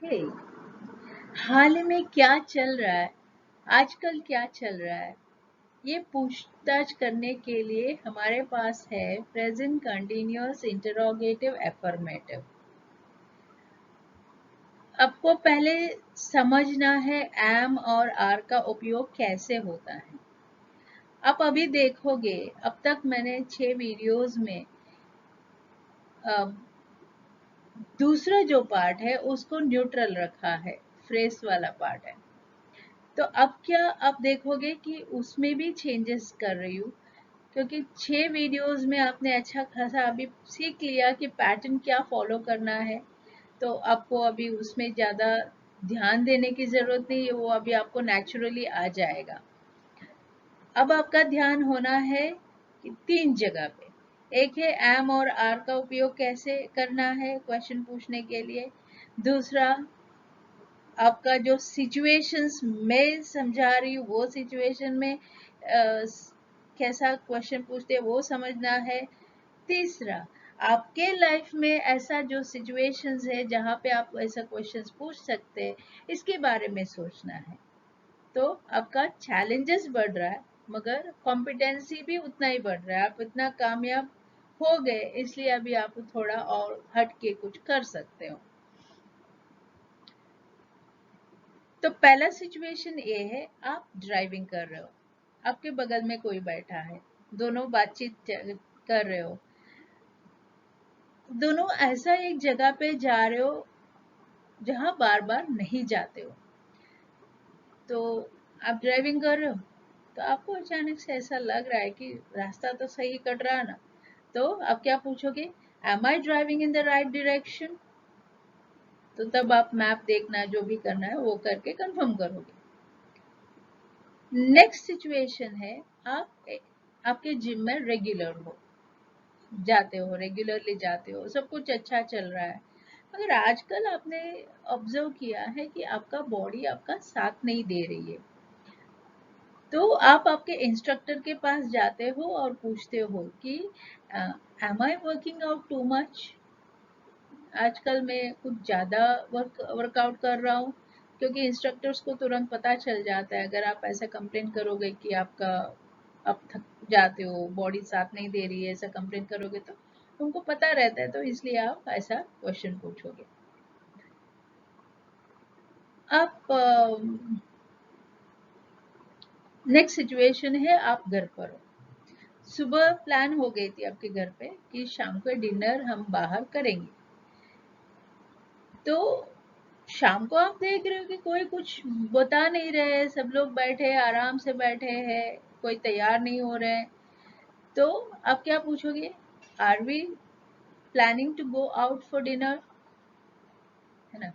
हे, हाल में क्या चल रहा है? आजकल क्या चल रहा है? ये पूछताछ करने के लिए हमारे पास है प्रेजेंट कंटिन्यूअस इंटरोगेटिव अफर्मेटिव। आपको पहले समझना है एम और आर का उपयोग कैसे होता है। आप अभी देखोगे, अब तक मैंने 6 वीडियोस में दूसरा जो पार्ट है उसको न्यूट्रल रखा है, फ्रेस वाला पार्ट है। तो अब क्या आप देखोगे कि उसमें भी चेंजेस कर रही हूँ, क्योंकि 6 वीडियोस में आपने अच्छा खासा अभी सीख लिया कि पैटर्न क्या फॉलो करना है। तो आपको अभी उसमें ज़्यादा ध्यान देने की ज़रूरत नहीं है, वो अभी आपको नेचुरली आ जाएगा। अब आपका ध्यान होना है कि 3 जगह पे। एक है एम और आर का उपयोग कैसे करना है क्वेश्चन पूछने के लिए। दूसरा, आपका जो सिचुएशंस मैं समझा रही हूँ वो सिचुएशन में कैसा क्वेश्चन पूछते हैं वो समझना है। तीसरा, आपके लाइफ में ऐसा जो सिचुएशंस है जहाँ पे आप ऐसा क्वेश्चंस पूछ सकते हैं, इसके बारे में सोचना है। तो आपका चैलेंजेस बढ़ रहा है, मगर कॉम्पिटेंसी भी उतना ही बढ़ रहा है। आप इतना कामयाब हो गए, इसलिए अभी आप थोड़ा और हट के कुछ कर सकते हो। तो पहला सिचुएशन ये है, आप ड्राइविंग कर रहे हो, आपके बगल में कोई बैठा है, दोनों बातचीत कर रहे हो, दोनों ऐसा एक जगह पे जा रहे हो जहां बार बार नहीं जाते हो। तो आप ड्राइविंग कर रहे हो, तो आपको अचानक से ऐसा लग रहा है कि रास्ता तो सही कट रहा है ना। तो आप क्या पूछोगे, am I driving in the right direction? तो तब आप मैप देखना, जो भी करना है वो करके कंफर्म करोगे। नेक्स्ट सिचुएशन है, आप आपके जिम में रेगुलर हो, जाते हो, रेगुलरली जाते हो, सब कुछ अच्छा चल रहा है। मगर आजकल आपने ऑब्जर्व किया है कि आपका बॉडी आपका साथ नहीं दे रही है। तो आप आपके इंस्ट्रक्टर के पास जाते हो और पूछते हो कि am I working out too much? आजकल मैं कुछ ज़्यादा वर्कआउट कर रहा हूँ, क्योंकि इंस्ट्रक्टर्स को तुरंत पता चल जाता है। अगर आप ऐसा कंप्लेन करोगे कि आपका आप थक जाते हो, बॉडी साथ नहीं दे रही है, ऐसा कंप्लेन करोगे तो उनको पता रहता है, तो इसलिए आप ऐसा क्वेश्चन पूछोगे। आप नेक्स्ट सिचुएशन है, आप घर पर हो, सुबह प्लान हो गई थी आपके घर पे कि शाम को डिनर हम बाहर करेंगे। तो शाम को आप देख रहे हो कि कोई कुछ बता नहीं रहे, सब लोग बैठे आराम से बैठे हैं, कोई तैयार नहीं हो रहे हैं। तो आप क्या पूछोगे, are we planning to go out for dinner? है ना।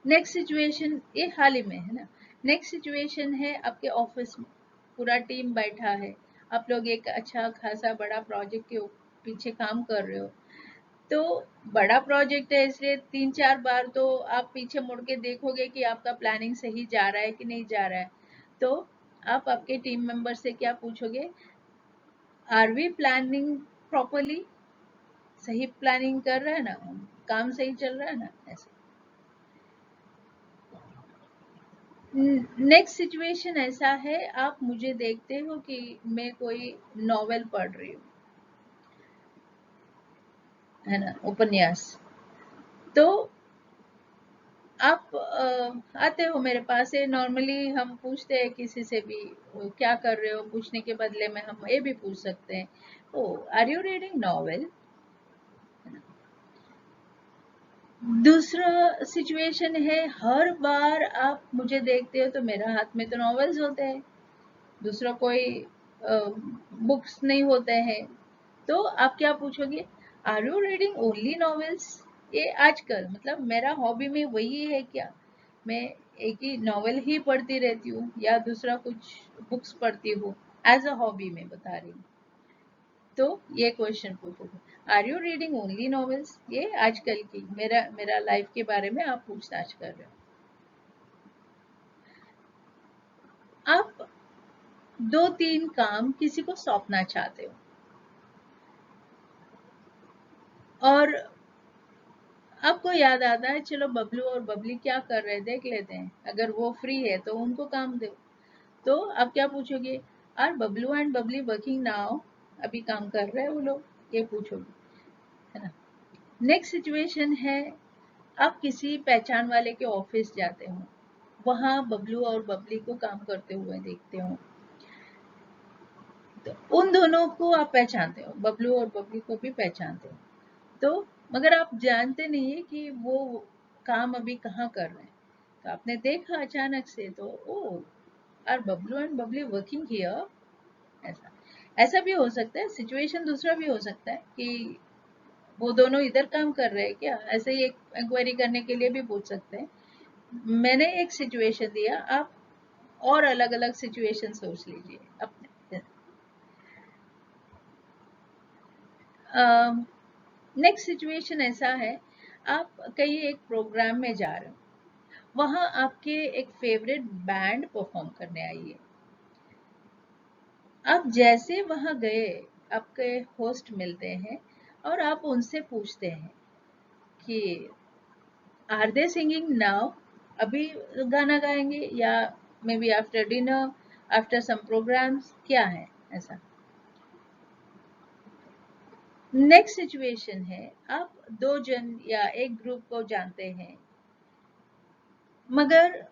नेक्स्ट सिचुएशन, ये हाल ही में है ना। नेक्स्ट सिचुएशन है, आपके ऑफिस में पूरा टीम बैठा है, आप लोग एक अच्छा खासा बड़ा प्रोजेक्ट के पीछे काम कर रहे हो। तो बड़ा प्रोजेक्ट है, इसलिए 3-4 बार तो आप पीछे मुड़ के देखोगे कि आपका प्लानिंग सही जा रहा है कि नहीं जा रहा है। तो आप आपके टीम मेंबर से क्या पूछोगे, आर वी प्लानिंग प्रॉपरली? सही प्लानिंग कर रहा है ना, काम सही चल रहा है ना, ऐसे। नेक्स्ट सिचुएशन ऐसा है, आप मुझे देखते हो कि मैं कोई नॉवेल पढ़ रही हूँ, है ना, उपन्यास। तो आप आते हो मेरे पास है। नॉर्मली हम पूछते हैं किसी से भी, क्या कर रहे हो पूछने के बदले में हम ये भी पूछ सकते हैं, oh are you reading novel? दूसरा सिचुएशन है, हर बार आप मुझे देखते हो तो मेरा हाथ में तो नॉवेल्स होते हैं, दूसरा कोई बुक्स नहीं होते हैं। तो आप क्या पूछोगे, are you reading only novels? ये आजकल मतलब मेरा हॉबी में वही है क्या, मैं एक ही नॉवेल ही पढ़ती रहती हूँ या दूसरा कुछ बुक्स पढ़ती हूँ, एज अ हॉबी में बता रही हूँ। तो ये क्वेश्चन पूछोगे, are you reading only novels? ये आजकल की मेरा मेरा लाइफ के बारे में आप पूछताछ कर रहे हो। आप 2-3 काम किसी को सौंपना चाहते हो, और आपको याद आता है, चलो बबलू और बबली क्या कर रहे हैं देख लेते हैं, अगर वो फ्री है तो उनको काम दो। तो आप क्या पूछोगे, are Bablu and Babli working now, अभी काम कर रहे हैं वो लोग, ये पूछोगे, है ना। नेक्स्ट सिचुएशन है, आप किसी पहचान वाले के ऑफिस जाते हो, वहां बबलू और बबली को काम करते हुए देखते हो, तो उन दोनों को आप पहचानते हो, बबलू और बबली को भी पहचानते हो, तो मगर आप जानते नहीं है कि वो काम अभी कहाँ कर रहे हैं। तो आपने देखा अचानक से, तो oh, are Bablu and Babli working here, ऐसा ऐसा भी हो सकता है। सिचुएशन दूसरा भी हो सकता है कि वो दोनों इधर काम कर रहे हैं क्या, ऐसे ही एक इंक्वायरी करने के लिए भी पूछ सकते हैं। मैंने एक सिचुएशन दिया, आप और अलग अलग सिचुएशन सोच लीजिए अपने। नेक्स्ट सिचुएशन ऐसा है, आप कहीं एक प्रोग्राम में जा रहे हो, वहां आपके एक फेवरेट बैंड परफॉर्म करने आई है। आप जैसे वहां गए, आपके होस्ट मिलते हैं और आप उनसे पूछते हैं कि आर दे सिंगिंग नाउ, अभी गाना गाएंगे या maybe after dinner, after some programmes, क्या है ऐसा। नेक्स्ट सिचुएशन है, आप दो जन या एक ग्रुप को जानते हैं, मगर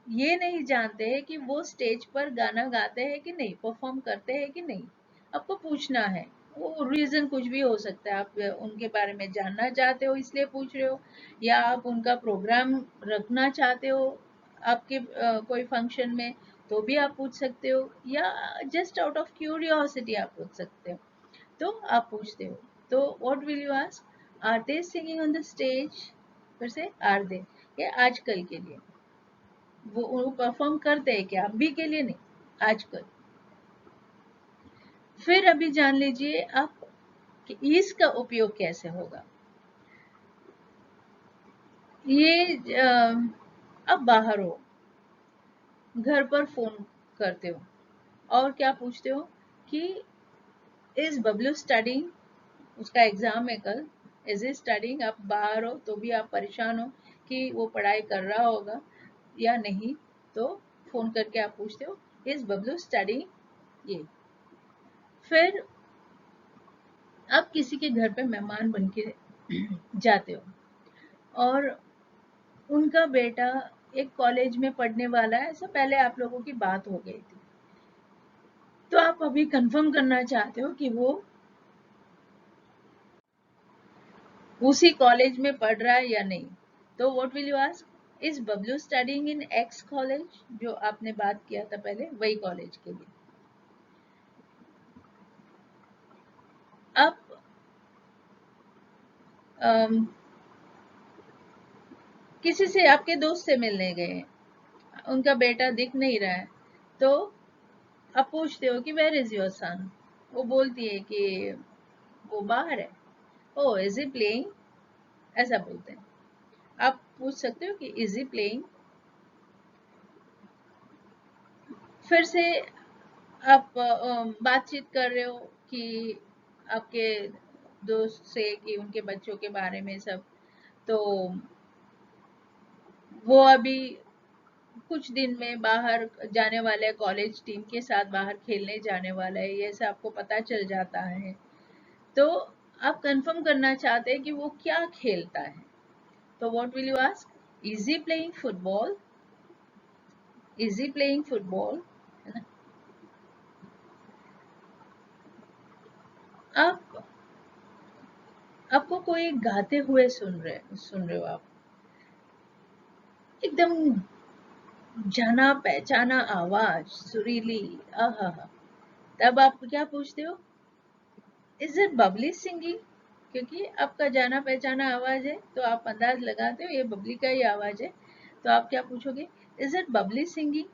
ये नहीं जानते हैं कि वो स्टेज पर गाना गाते हैं कि नहीं, परफॉर्म करते हैं कि नहीं। आपको पूछना है, वो रीजन कुछ भी हो सकता है, आप उनके बारे में जानना चाहते हो इसलिए पूछ रहे हो, या आप उनका प्रोग्राम रखना चाहते हो आपके कोई फंक्शन में, तो भी आप पूछ सकते हो, या जस्ट आउट ऑफ क्यूरियोसिटी आप पूछ सकते हो, तो आप पूछते हो। तो what will you ask, are they singing on the stage, फिर से आर दे, ये आजकल के लिए, वो परफॉर्म करते हैं क्या, अभी के लिए नहीं, आजकल। फिर अभी जान लीजिए आप कि इस का उपयोग कैसे होगा। ये अब बाहर हो, घर पर फोन करते हो और क्या पूछते हो कि इज बबलू स्टडिंग, उसका एग्जाम है कल, इज इज स्टडिंग, आप बाहर हो तो भी आप परेशान हो कि वो पढ़ाई कर रहा होगा या नहीं, तो फोन करके आप पूछते हो इज बबलू स्टडिंग, ये। फिर आप किसी के घर पे मेहमान बन के जाते हो और उनका बेटा एक कॉलेज में पढ़ने वाला है, ऐसा पहले आप लोगों की बात हो गई थी, तो आप अभी कंफर्म करना चाहते हो कि वो उसी कॉलेज में पढ़ रहा है या नहीं। तो what will you ask, is Bablu studying in x college, जो आपने बात किया था पहले वही कॉलेज के लिए। आप किसी से, आपके दोस्त से मिलने गए, उनका बेटा दिख नहीं रहा है, तो आप पूछते हो कि वेयर इज योर सन, वो बोलती है कि वो बाहर है, ओ इज ही प्लेइंग, ऐसा बोलते हैं। आप पूछ सकते हो कि इज ही प्लेइंग। फिर से आप बातचीत कर रहे हो कि आपके दोस्त से कि उनके बच्चों के बारे में सब, तो वो अभी कुछ दिन में बाहर जाने वाला है, कॉलेज टीम के साथ बाहर खेलने जाने वाला है, ये सब आपको पता चल जाता है, तो आप कंफर्म करना चाहते हैं कि वो क्या खेलता है। तो what will you ask, is he playing football, is he playing football, है ना। आप, आपको कोई गाते हुए सुन रहे हो आप, एकदम जाना पहचाना आवाज सुरीली, आहा, तब आप क्या पूछते हो, इज इट बबली सिंगिंग, क्योंकि आपका जाना पहचाना आवाज है तो आप अंदाज लगाते हो ये बबली का ही आवाज है, तो आप क्या पूछोगे, इज इट बबली सिंगिंग,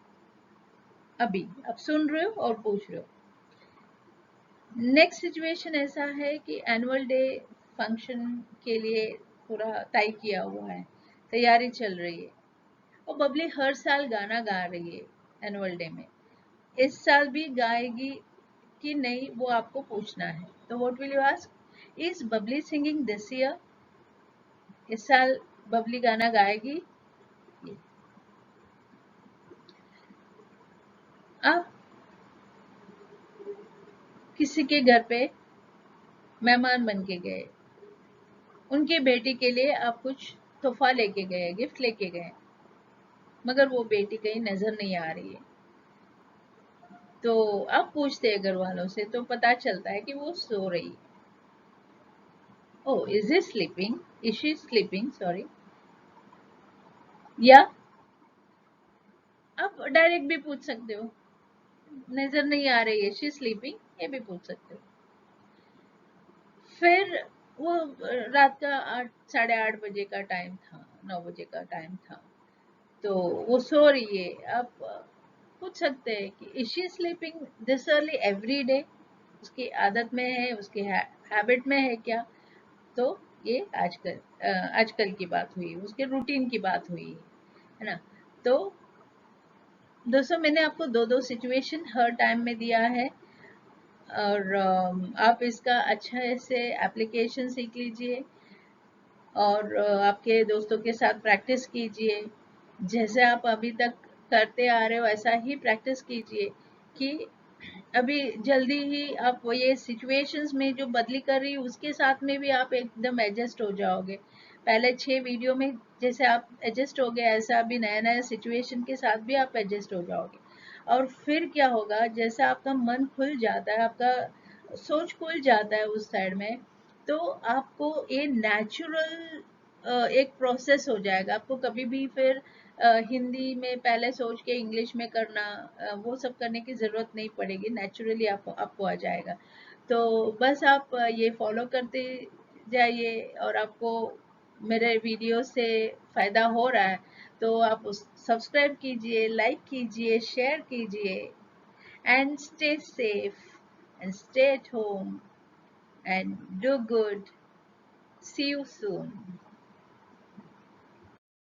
अभी आप सुन रहे हो और पूछ रहे हो। नेक्स्ट सिचुएशन ऐसा है कि एनुअल डे फंक्शन के लिए पूरा तय किया हुआ है, तैयारी चल रही है, और बबली हर साल गाना गा रही है एनुअल डे में, इस साल भी गाएगी कि नहीं वो आपको पूछना है। तो what will you ask, is Babli singing this year, इस साल बबली गाना गाएगी। आप किसी के घर पे मेहमान बन के गए, उनकी बेटी के लिए आप कुछ तोहफा लेके गए, गिफ्ट लेके गए, मगर वो बेटी कहीं नजर नहीं आ रही है। तो आप पूछते हैं घर वालों से तो पता चलता है कि वो सो रही है। Oh, is he sleeping, is she sleeping, sorry. या आप डायरेक्ट भी पूछ सकते हो, नजर नहीं आ रही है, शी स्लीपिंग, ये भी पूछ सकते हो। फिर वो रात का 8, 8:30 बजे का टाइम था, 9 बजे का टाइम था, तो वो सो रही है। आप पूछ सकते हैं कि is she sleeping this early every day, उसकी आदत में है, उसकी हैबिट में है क्या। तो ये आजकल की बात हुई, उसके रूटीन की बात हुई है ना। तो दोस्तों, मैंने आपको दो दो सिचुएशन हर टाइम में दिया है, और आप इसका अच्छे से एप्लीकेशन सीख लीजिए, और आपके दोस्तों के साथ प्रैक्टिस कीजिए। जैसे आप अभी तक करते आ रहे हो ऐसा ही प्रैक्टिस कीजिए, कि अभी जल्दी ही आप वो ये सिचुएशंस में जो बदली कर रही है उसके साथ में भी आप एकदम एडजस्ट हो जाओगे। पहले 6 वीडियो में जैसे आप एडजस्ट हो गए, ऐसा अभी नया नया सिचुएशन के साथ भी आप एडजस्ट हो जाओगे। और फिर क्या होगा, जैसे आपका मन खुल जाता है, आपका सोच खुल जाता है उस साइड में, तो आपको ये नेचुरल एक प्रोसेस हो जाएगा। आपको कभी भी फिर हिंदी में पहले सोच के इंग्लिश में करना, वो सब करने की ज़रूरत नहीं पड़ेगी, नेचुरली आपको आ जाएगा। तो बस आप ये फॉलो करते जाइए, और आपको मेरे वीडियो से फ़ायदा हो रहा है तो आप उस सब्सक्राइब कीजिए, लाइक कीजिए, शेयर कीजिए, and stay safe and stay at home and do good. See you soon.